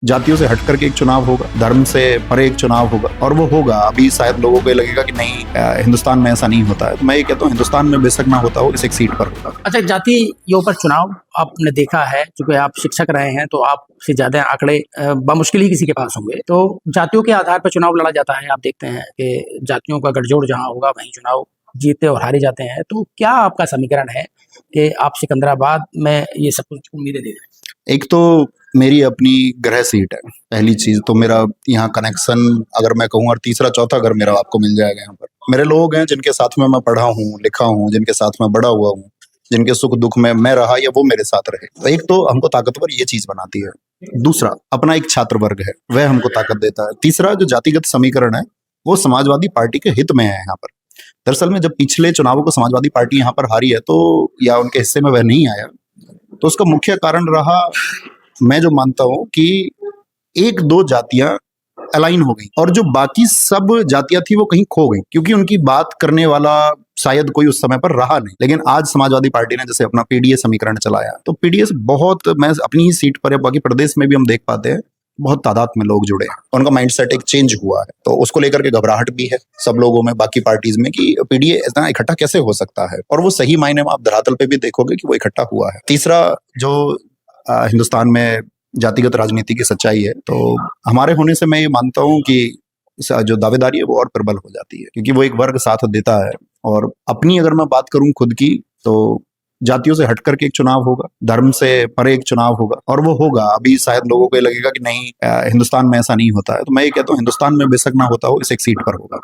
जातियों से हट करके एक चुनाव होगा, धर्म से परे एक चुनाव होगा, और वो होगा। अभी शायद लोगों को ये लगेगा कि नहीं, हिंदुस्तान में ऐसा नहीं होता है, तो मैं ये कहता हूँ हिंदुस्तान में बेशक ना होता हो, इस एक सीट पर होगा। अच्छा, जातियों पर चुनाव आपने देखा है, चूंकि आप शिक्षक रहे हैं तो आपसे ज्यादा आंकड़े बमुश्किल ही किसी के पास होंगे। तो जातियों के आधार पर चुनाव लड़ा जाता है, आप देखते हैं कि जातियों का गठजोड़ जहां होगा वहीं चुनाव जीतते और हारे जाते हैं। तो क्या आपका समीकरण है कि आप सिकंदराबाद में ये सब कुछ उम्मीदें दे रहे हैं? एक तो मेरी अपनी गृह सीट है, पहली चीज तो मेरा यहाँ कनेक्शन अगर मैं कहूँ, और तीसरा चौथा घर मेरा आपको मिल जाएगा। यहाँ पर मेरे लोग हैं जिनके साथ में मैं पढ़ा हूँ, लिखा हूँ, जिनके साथ में बड़ा हुआ हूँ, जिनके सुख दुख में मैं रहा या वो मेरे साथ रहे। तो एक तो हमको ताकतवर ये चीज बनाती है। दूसरा अपना एक छात्र वर्ग है, वह हमको ताकत देता है। तीसरा जो जातिगत समीकरण है वो समाजवादी पार्टी के हित में है। यहाँ पर दरअसल में जब पिछले चुनावों को समाजवादी पार्टी यहाँ पर हारी है, तो या उनके हिस्से में वह नहीं आया, तो उसका मुख्य कारण रहा, मैं जो मानता हूं कि एक दो जातियां अलाइन हो गई और जो बाकी सब जातियां थी वो कहीं खो गई, क्योंकि उनकी बात करने वाला शायद कोई उस समय पर रहा नहीं। लेकिन आज समाजवादी पार्टी ने जैसे अपना पीडीए समीकरण चलाया, तो पीडीए से बहुत, मैं अपनी ही सीट पर या बाकी प्रदेश में भी हम देख पाते हैं, बहुत तादाद में लोग जुड़े हैं, उनका माइंडसेट एक चेंज हुआ है। तो उसको लेकर के घबराहट भी है सब लोगों में, बाकी पार्टीज में, कि पीडीए इतना इकट्ठा कैसे हो सकता है। और वो सही मायने में आप धरातल पे भी देखोगे कि वो इकट्ठा हुआ है। तीसरा जो हिंदुस्तान में जातिगत राजनीति की सच्चाई है, तो हमारे होने से मैं ये मानता हूँ कि जो दावेदारी है वो और प्रबल हो जाती है, क्योंकि वो एक वर्ग साथ देता है। और अपनी अगर मैं बात करूं खुद की, तो जातियों से हट करके एक चुनाव होगा, धर्म से परे एक चुनाव होगा, और वो होगा। अभी शायद लोगों को ये लगेगा कि नहीं, हिंदुस्तान में ऐसा नहीं होता है, तो मैं ये कहता हूँ हिंदुस्तान में बेशक ना होता हो, इस एक सीट पर होगा।